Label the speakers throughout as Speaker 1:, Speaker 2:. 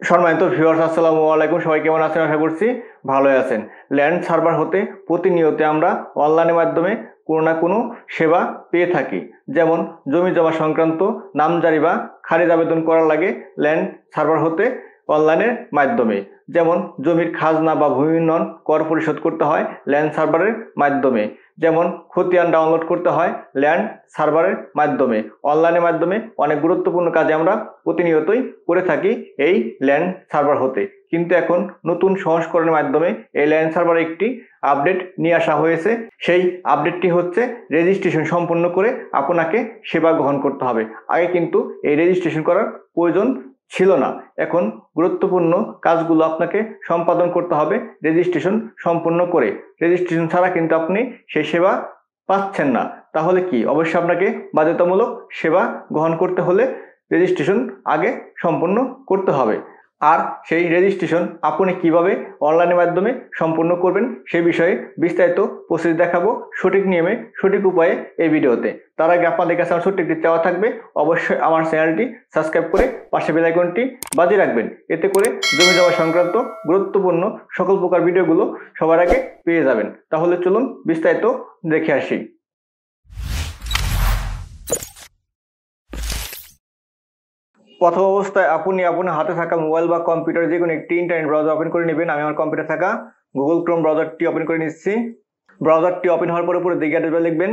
Speaker 1: সম্মানিত ভিউয়ার্স, আসসালামু আলাইকুম। সবাই কেমন আছেন? আশা করছি ভালোই আছেন। ল্যান্ড সার্ভার হতে প্রতিনিয়ত আমরা অনলাইনের মাধ্যমে কোনো না কোনো সেবা পেয়ে থাকি। যেমন জমি জমা সংক্রান্ত নামজারি বা খারিজ আবেদন করার লাগে ল্যান্ড সার্ভার হতে অনলাইনের মাধ্যমে। যেমন জমির খাজনা বা ভূমি উন্নয়ন কর পরিশোধ করতে হয় ল্যান্ড সার্ভারের মাধ্যমে। যেমন খতিয়ান ডাউনলোড করতে হয় ল্যান্ড সার্ভারের মাধ্যমে। অনলাইনের মাধ্যমে অনেক গুরুত্বপূর্ণ কাজে আমরা প্রতিনিয়তই করে থাকি এই ল্যান্ড সার্ভার হতে। কিন্তু এখন নতুন সংস্করণের মাধ্যমে এই ল্যান্ড সার্ভারে একটি আপডেট নিয়ে আসা হয়েছে। সেই আপডেটটি হচ্ছে রেজিস্ট্রেশন সম্পন্ন করে আপনাকে সেবা গ্রহণ করতে হবে। আগে কিন্তু এই রেজিস্ট্রেশন করার প্রয়োজন ছিল না। এখন গুরুত্বপূর্ণ কাজগুলো আপনাকে সম্পাদন করতে হবে রেজিস্ট্রেশন সম্পন্ন করে। রেজিস্ট্রেশন ছাড়া কিন্তু আপনি সেই সেবা পাচ্ছেন না। তাহলে কি অবশ্যই আপনাকে বাধ্যতামূলক সেবা গ্রহণ করতে হলে রেজিস্ট্রেশন আগে সম্পন্ন করতে হবে। আর সেই রেজিস্ট্রেশন আপনি কিভাবে অনলাইনের মাধ্যমে সম্পন্ন করবেন সে বিষয়ে বিস্তারিত প্রসেস দেখাবো সঠিক নিয়মে সঠিক উপায়ে এই ভিডিওতে। তার আগে আপনাদের কাছে আমার ছোট্ট একটি চাওয়া থাকবে, অবশ্যই আমার চ্যানেলটি সাবস্ক্রাইব করে পাশে বেল আইকনটি বাজিয়ে রাখবেন। এতে করে জমি জমা সংক্রান্ত গুরুত্বপূর্ণ সকল প্রকার ভিডিওগুলো সবার আগে পেয়ে যাবেন। তাহলে চলুন বিস্তারিত দেখে আসি। প্রথম অবস্থায় আপনি আপনার হাতে থাকা মোবাইল বা কম্পিউটার যে কোনো একটি ইন্টারনেট ব্রাউজার ওপেন করে নেবেন। আমি আমার কম্পিউটার থাকা গুগল ক্রোম ব্রাউজারটি ওপেন করে নিচ্ছি। ব্রাউজারটি ওপেন হওয়ার পরে উপরে দিকে অ্যাড্রেস লিখবেন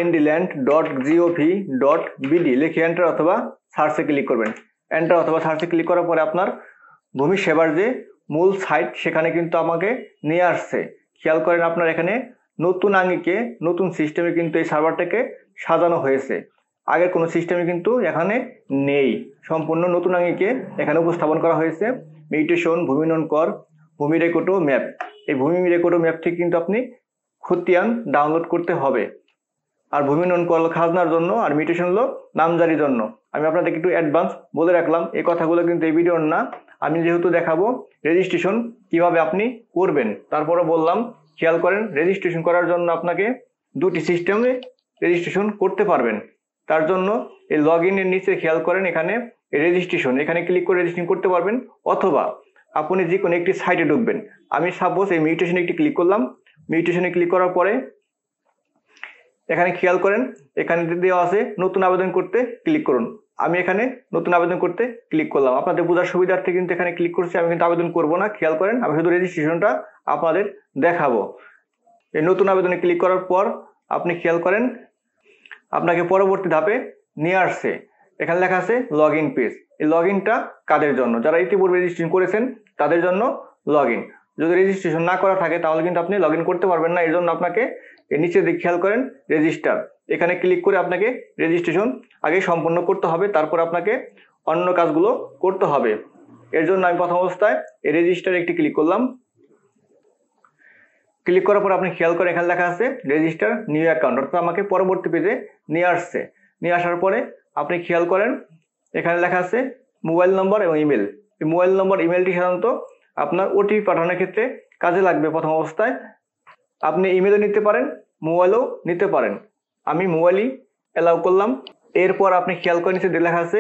Speaker 1: landland.gov.bd লিখে এন্টার অথবা সার্চে ক্লিক করবেন। এন্টার অথবা সার্চে ক্লিক করার পরে আপনার ভূমি সেবার যে মূল সাইট সেখানে কিন্তু আমাকে নিয়ে আসছে। খেয়াল করেন আপনার এখানে নতুন আঙ্গিকে নতুন সিস্টেমে কিন্তু এই সার্ভারটাকে সাজানো হয়েছে। আগের কোনো সিস্টেমে কিন্তু এখানে নেই। সম্পূর্ণ নতুন আঙ্গিকে এখানে উপস্থাপন করা হয়েছে। মিউটেশন, ভূমি উন্নয়ন কর, ভূমি রেকর্ড ও ম্যাপ। এই ভূমি রেকর্ড ও ম্যাপ থেকে কিন্তু আপনি খতিয়ান ডাউনলোড করতে হবে। আর ভূমি উন্নয়ন কর খাজনার জন্য, আর মিউটেশন হলো নামজারির জন্য। আমি আপনাদেরকে একটু অ্যাডভান্স বলে রাখলাম, এই কথাগুলো কিন্তু এই ভিডিওর না। আমি যেহেতু দেখাবো রেজিস্ট্রেশন কিভাবে আপনি করবেন, তারপরে বললাম খেয়াল করেন রেজিস্ট্রেশন করার জন্য আপনাকে দুটি সিস্টেমে রেজিস্ট্রেশন করতে পারবেন। তার জন্য এই লগ ইনের নিচে খেয়াল করেন এখানে রেজিস্ট্রেশন, এখানে ক্লিক করে রেজিস্ট্রেশন করতে পারবেন। অথবা আপনি যে কোনো একটি সাইটে ঢুকবেন। আমি সাপোজ এই মিউটেশনে একটি ক্লিক করলাম। মিউটেশনে ক্লিক করার পরে এখানে খেয়াল করেন এখানে দেওয়া আছে নতুন আবেদন করতে ক্লিক করুন। আমি এখানে নতুন আবেদন করতে ক্লিক করলাম। আপনাদের বোঝার সুবিধার্থে কিন্তু এখানে ক্লিক করছি, আমি কিন্তু আবেদন করব না। খেয়াল করেন আমি শুধু রেজিস্ট্রেশনটা আপনাদের দেখাবো। এই নতুন আবেদনে ক্লিক করার পর আপনি খেয়াল করেন আপনাকে পরবর্তী ধাপে নিয়ে আসছে। এখানে লেখা আছে লগ ইন পেজ। এই লগ ইনটা কাদের জন্য? যারা ইতিপূর্বে রেজিস্ট্রেশন করেছেন তাদের জন্য লগ ইন। যদি রেজিস্ট্রেশন না করা থাকে তাহলে কিন্তু আপনি লগ ইন করতে পারবেন না। এর জন্য আপনাকে নিচে দিকে খেয়াল করেন রেজিস্টার, এখানে ক্লিক করে আপনাকে রেজিস্ট্রেশন আগে সম্পন্ন করতে হবে। তারপর আপনাকে অন্য কাজগুলো করতে হবে। এর জন্য আমি প্রথম অবস্থায় এই রেজিস্টারে একটি ক্লিক করলাম। ক্লিক করার পর আপনি খেয়াল করে এখানে লেখা আছে রেজিস্টার নিউ অ্যাকাউন্ট, অর্থাৎ আমাকে পরবর্তী পেজে নিয়ে আসছে। নিয়ে আসার পরে আপনি খেয়াল করেন এখানে লেখা আছে মোবাইল নম্বর এবং ইমেল। এই মোবাইল নম্বর ইমেলটি সাধারণত আপনার ওটিপি পাঠানোর ক্ষেত্রে কাজে লাগবে। প্রথম অবস্থায় আপনি ইমেলও নিতে পারেন, মোবাইলও নিতে পারেন। আমি মোবাইলই অ্যালাউ করলাম। এরপর আপনি খেয়াল করে নিচে লেখা আছে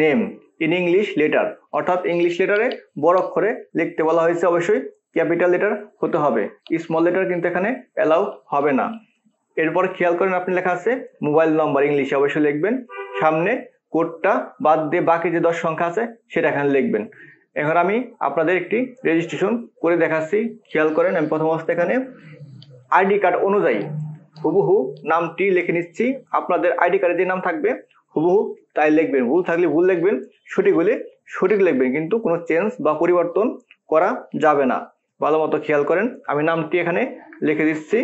Speaker 1: নেম ইন ইংলিশ লেটার, অর্থাৎ ইংলিশ লেটারে বড় অক্ষরে লিখতে বলা হয়েছে। অবশ্যই ক্যাপিটাল লেটার হতে হবে, স্মল লেটার কিন্তু এখানে অ্যালাউ হবে না। এরপর খেয়াল করেন আপনি লেখা আছে মোবাইল নম্বর ইংলিশে অবশ্যই লিখবেন। সামনে কোডটা বাদ দিয়ে বাকি যে 10 সংখ্যা আছে সেটা এখানে লিখবেন। এখন আমি আপনাদের একটি রেজিস্ট্রেশন করে দেখাচ্ছি। খেয়াল করেন আমি প্রথম অবস্থায় এখানে আইডি কার্ড অনুযায়ী হুবহু নামটি লিখে নিচ্ছি। আপনাদের আইডি কার্ডে যে নাম থাকবে হুবহু তাই লিখবেন। ভুল থাকলে ভুল লিখবেন, সঠিক হলে সঠিক লিখবেন, কিন্তু কোনো চেঞ্জ বা পরিবর্তন করা যাবে না। ভালো মতো খেয়াল করেন আমি নামটি এখানে লিখে দিচ্ছি।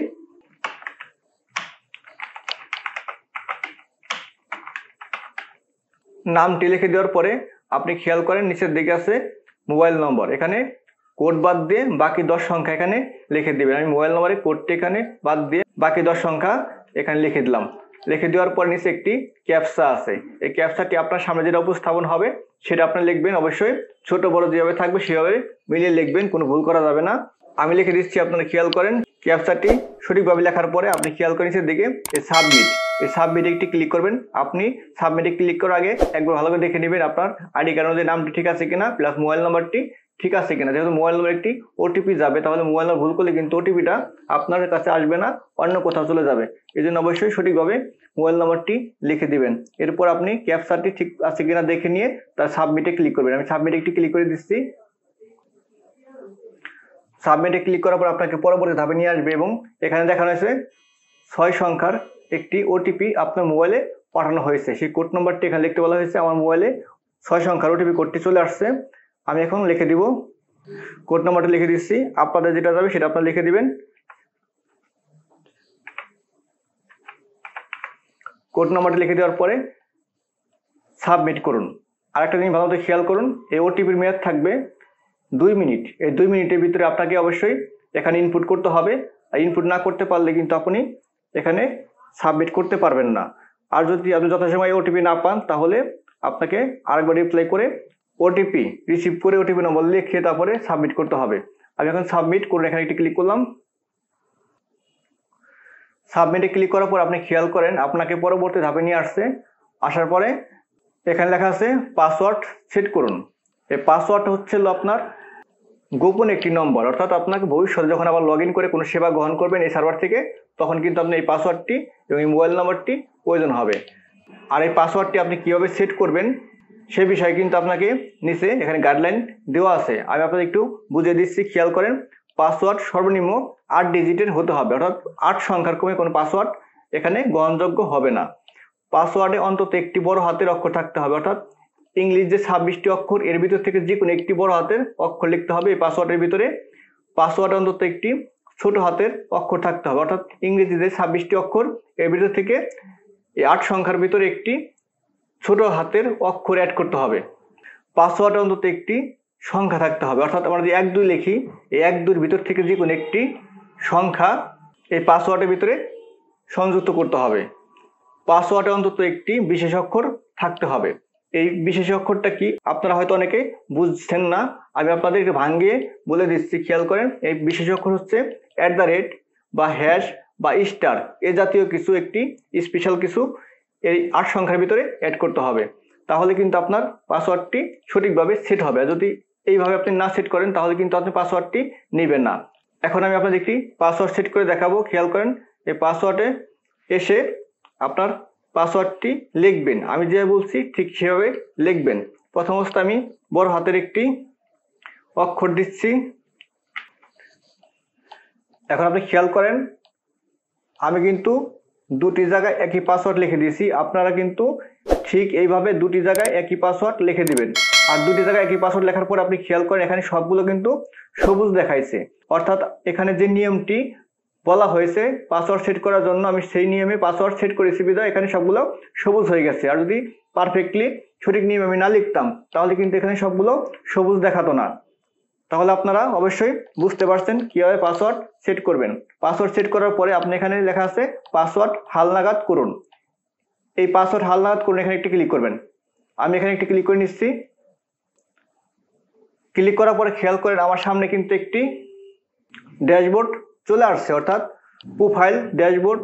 Speaker 1: নামটি লিখে দেওয়ার পরে আপনি খেয়াল করেন নিচের দিকে আছে মোবাইল নম্বর, এখানে কোড বাদ দিয়ে বাকি 10 সংখ্যা এখানে লিখে দিবেন। আমি মোবাইল নম্বরের কোডটি এখানে বাদ দিয়ে বাকি 10 সংখ্যা এখানে লিখে দিলাম। লিখে দেওয়ার পর নিচে একটি ক্যাপচা আছে। এই ক্যাপচাটি আপনার সামনে যেটা উপস্থাপন হবে সেটা আপনি লিখবেন। অবশ্যই ছোট বড় যেভাবে থাকবে সেভাবে মিলিয়ে লিখবেন, কোনো ভুল করা যাবে না। আমি লিখে দিচ্ছি, আপনারা খেয়াল করেন ক্যাপচাটি সঠিকভাবে লেখার পরে আপনি খেয়াল করে নিচের দিকে এই সাবমিটে একটি ক্লিক করবেন। আপনি সাবমিটে ক্লিক করার আগে একবার ভালো করে দেখে নেবেন আপনার আইডি কার্ড অনুযায়ী নামটি ঠিক আছে কিনা, প্লাস মোবাইল নাম্বারটি ঠিক আছে কিনা। যেহেতু মোবাইল নাম্বার একটি ওটিপি যাবে, তাহলে মোবাইল নাম্বার ভুল করলে কিন্তু ওটিপিটা আপনার কাছে আসবে না, অন্য কোথাও চলে যাবে। এই জন্য অবশ্যই সঠিকভাবে মোবাইল নাম্বারটি লিখে দিবেন। এরপর আপনি ক্যাপচাটি ঠিক আছে কিনা দেখে নিয়ে তার সাবমিটে ক্লিক করবেন। আমি সাবমিটে একটি ক্লিক করে দিচ্ছি। সাবমিটে ক্লিক করার পর আপনাকে পরবর্তী ধাপে নিয়ে আসবে এবং এখানে দেখানো হয়েছে 6 সংখ্যার একটি ওটিপি আপনার মোবাইলে পাঠানো হয়েছে। সেই কোড নম্বরটি এখানে লিখতে বলা হয়েছে। আমার মোবাইলে 6 সংখ্যার ওটিপি কোডটি চলে আসছে। আমি এখন লিখে দিব। কোড নম্বরটা লিখে দিচ্ছি। আপনাদের যেটা যাবে সেটা আপনারা লিখে দিবেন। কোড নম্বরটা লিখে দেওয়ার পরে সাবমিট করুন। আরেকটা জিনিস ভালো করে খেয়াল করুন, এই ওটিপির মেয়াদ থাকবে 2 মিনিট। এই 2 মিনিটের ভিতরে আপনাকে অবশ্যই এখানে ইনপুট করতে হবে। আর ইনপুট না করতে পারলে কিন্তু আপনি এখানে সাবমিট করতে পারবেন না। আর যদি আপনি যথাসময়ে ওটিপি না পান তাহলে আপনাকে আরেকবার রিপ্লাই করে ওটিপি রিসিভ করে ওটিপি নম্বর লিখে তারপরে সাবমিট করতে হবে। আমি এখন সাবমিট করে এখানে একটি ক্লিক করলাম। সাবমিটে ক্লিক করার পর আপনি খেয়াল করেন আপনাকে পরবর্তী ধাপে নিয়ে আসছে। আসার পরে এখানে লেখা আছে পাসওয়ার্ড সেট করুন। এই পাসওয়ার্ড হচ্ছে আপনার গোপন একটি নম্বর, অর্থাৎ আপনাকে ভবিষ্যতে যখন আবার লগ ইন করে কোনো সেবা গ্রহণ করবেন এই সার্ভার থেকে, তখন কিন্তু আপনি এই পাসওয়ার্ডটি এবং এই মোবাইল নাম্বারটি প্রয়োজন হবে। আর এই পাসওয়ার্ডটি আপনি কীভাবে সেট করবেন সে বিষয়ে কিন্তু আপনাকে নিচে এখানে গাইডলাইন দেওয়া আছে। আমি আপনাদের একটু বুঝিয়ে দিচ্ছি, খেয়াল করেন। পাসওয়ার্ড সর্বনিম্ন 8 ডিজিটের হতে হবে, অর্থাৎ 8 সংখ্যার কমে কোনো পাসওয়ার্ড এখানে গ্রহণযোগ্য হবে না। পাসওয়ার্ডে অন্তত একটি বড় হাতের অক্ষর থাকতে হবে, অর্থাৎ ইংলিশ যে 26টি অক্ষর এর ভিতর থেকে যে কোনো একটি বড় হাতের অক্ষর লিখতে হবে এই পাসওয়ার্ডের ভিতরে। পাসওয়ার্ড অন্তত একটি ছোট হাতের অক্ষর থাকতে হবে, অর্থাৎ ইংরেজিতে 26টি অক্ষর এর ভিতর থেকে এই 8 সংখ্যার ভিতরে একটি ছোট হাতের অক্ষর অ্যাড করতে হবে। পাসওয়ার্ড অন্তত একটি সংখ্যা থাকতে হবে, অর্থাৎ আমরা যে 1-2 লিখি এই 1-2-র ভিতর থেকে যে কোনো একটি সংখ্যা এই পাসওয়ার্ডের ভিতরে সংযুক্ত করতে হবে। পাসওয়ার্ডে অন্তত একটি বিশেষ অক্ষর থাকতে হবে। এই বিশেষ অক্ষরটা কি আপনারা হয়তো অনেকে বুঝছেন না, আমি আপনাদেরকে ভাঙিয়ে বলে দিচ্ছি, খেয়াল করেন। এই বিশেষ অক্ষর হচ্ছে @ বা হ্যাশ বা স্টার, এ জাতীয় কিছু একটি স্পেশাল কিছু এই 8 সংখ্যার ভিতরে অ্যাড করতে হবে। তাহলে কিন্তু আপনার পাসওয়ার্ডটি সঠিকভাবে সেট হবে। যদি এইভাবে আপনি না সেট করেন তাহলে কিন্তু আপনি পাসওয়ার্ডটি নেবেন না। এখন আমি আপনাদের একটি পাসওয়ার্ড সেট করে দেখাবো। খেয়াল করেন, এই পাসওয়ার্ডে এসে আপনার পাসওয়ার্ডটি লিখবেন। আমি যে বলছি ঠিক সেভাবে লিখবেন। প্রথম অবস্থায় আমি বড় হাতের একটি অক্ষর দিচ্ছি। এখন আপনি খেয়াল করেন আমি কিন্তু 2টি জায়গায় একই পাসওয়ার্ড লিখে দিয়েছি। আপনারা কিন্তু ঠিক এইভাবে 2টি জায়গায় একই পাসওয়ার্ড লিখে দিবেন। আর 2টি জায়গায় একই পাসওয়ার্ড লেখার পর আপনি খেয়াল করেন এখানে সবগুলো কিন্তু সবুজ দেখাইছে, অর্থাৎ এখানে যে নিয়মটি বলা হয়েছে পাসওয়ার্ড সেট করার জন্য আমি সেই নিয়মে পাসওয়ার্ড সেট করেছি বিধায় এখানে সবগুলো সবুজ হয়ে গেছে। আর যদি পারফেক্টলি সঠিক নিয়ম আমি না লিখতাম তাহলে কিন্তু এখানে সবগুলো সবুজ দেখাতো না। তাহলে আপনারা অবশ্যই বুঝতে পারছেন কিভাবে পাসওয়ার্ড সেট করবেন। পাসওয়ার্ড সেট করার পরে আপনি এখানে লেখা আছে পাসওয়ার্ড হালনাগাদ করুন। এই পাসওয়ার্ড হালনাগাদ করুন এখানে একটি ক্লিক করবেন। আমি এখানে একটি ক্লিক করে নিচ্ছি। ক্লিক করার পরে খেয়াল করেন আমার সামনে কিন্তু একটি ড্যাশবোর্ড চলে আসছে, অর্থাৎ প্রোফাইল, ড্যাশবোর্ড,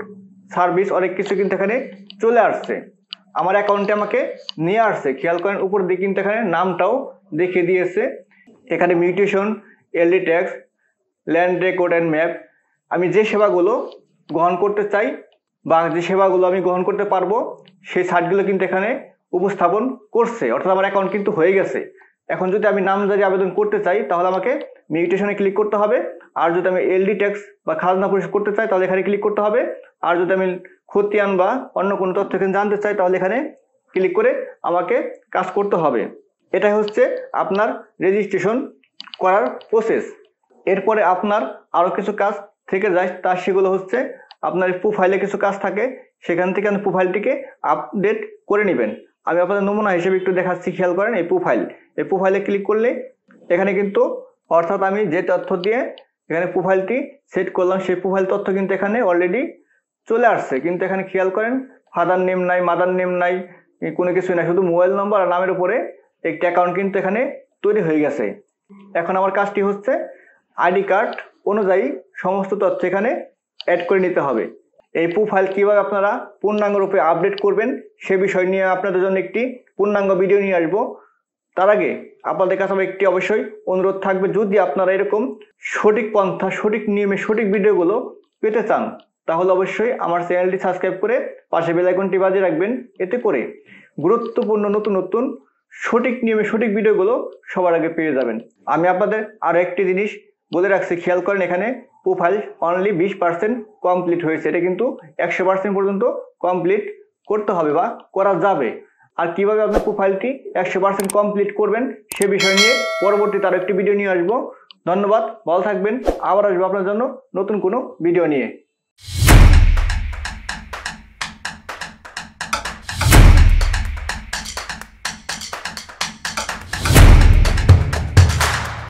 Speaker 1: সার্ভিস অনেক কিছু কিন্তু এখানে চলে আসছে। আমার অ্যাকাউন্টে আমাকে নিয়ে আসছে। খেয়াল করেন উপর দিকে কিন্তু এখানে নামটাও দেখিয়ে দিয়েছে। এখানে mutation, LD tax, land record and map, আমি যে সেবাগুলো গ্রহণ করতে চাই বা যে সেবাগুলো আমি গ্রহণ করতে পারবো সেই সাইটগুলো কিন্তু এখানে উপস্থাপন করছে, অর্থাৎ আমার অ্যাকাউন্ট কিন্তু হয়ে গেছে। এখন যদি আমি নামজারি আবেদন করতে চাই তাহলে আমাকে মিউটেশনে ক্লিক করতে হবে। আর যদি আমি এলডি ট্যাক্স বা খাজনা পরিশোধ করতে চাই তাহলে এখানে ক্লিক করতে হবে। আর যদি আমি খতিয়ান বা অন্য কোনো তথ্য এখানে জানতে চাই তাহলে এখানে ক্লিক করে আমাকে কাজ করতে হবে। এটা হচ্ছে আপনার রেজিস্ট্রেশন করার প্রসেস। এরপরে আপনার আরও কিছু কাজ থেকে যায়, তার সেগুলো হচ্ছে আপনার প্রোফাইলে কিছু কাজ থাকে, সেখান থেকে আপনি প্রোফাইলটিকে আপডেট করে নেবেন। আমি আপনাদের নমুনা হিসেবে একটু দেখাচ্ছি। খেয়াল করেন এই প্রোফাইলে ক্লিক করলে এখানে কিন্তু অর্থাৎ আমি যে তথ্য দিয়ে এখানে প্রোফাইলটি সেট করলাম সেই প্রোফাইল তথ্য কিন্তু এখানে অলরেডি চলে আসছে। কিন্তু এখানে খেয়াল করেন ফাদার নেম নাই, মাদার নেম নাই, কোনো কিছুই নাই, শুধু মোবাইল নম্বর আর নামের উপরে একটি অ্যাকাউন্ট কিন্তু এখানে তৈরি হয়ে গেছে। এখন আমার কাজটি হচ্ছে আইডি কার্ড অনুযায়ী সমস্ত তথ্য এখানে অ্যাড করে নিতে হবে। এই প্রোফাইল কিভাবে আপনারা পূর্ণাঙ্গ রূপে আপডেট করবেন সে বিষয় নিয়ে আপনাদের জন্য একটি পূর্ণাঙ্গ ভিডিও নিয়ে আসবো। তার আগে আপনাদের কাছে একটি অবশ্যই অনুরোধ থাকবে, যদি আপনারা এরকম সঠিক পন্থা, সঠিক নিয়মে সঠিক ভিডিওগুলো পেতে চান তাহলে অবশ্যই আমার চ্যানেলটি সাবস্ক্রাইব করে পাশে বেল আইকনটি বাজিয়ে রাখবেন। এতে করে গুরুত্বপূর্ণ নতুন নতুন সঠিক নিয়মে সঠিক ভিডিওগুলো সবার আগে পেয়ে যাবেন। আমি আপনাদের আরো একটি জিনিস বলে রাখছি, খেয়াল করেন, এখানে প্রোফাইল অনলি 20% কমপ্লিট হয়েছে। এটা কিন্তু 100% পর্যন্ত কমপ্লিট করতে হবে বা করা যাবে। আর কিভাবে আপনার প্রোফাইলটি 100% কমপ্লিট করবেন সে বিষয় নিয়ে পরবর্তীতে আরো একটি ভিডিও নিয়ে আসবো। ধন্যবাদ, ভালো থাকবেন। আবার আসবো আপনার জন্য নতুন কোনো ভিডিও নিয়ে।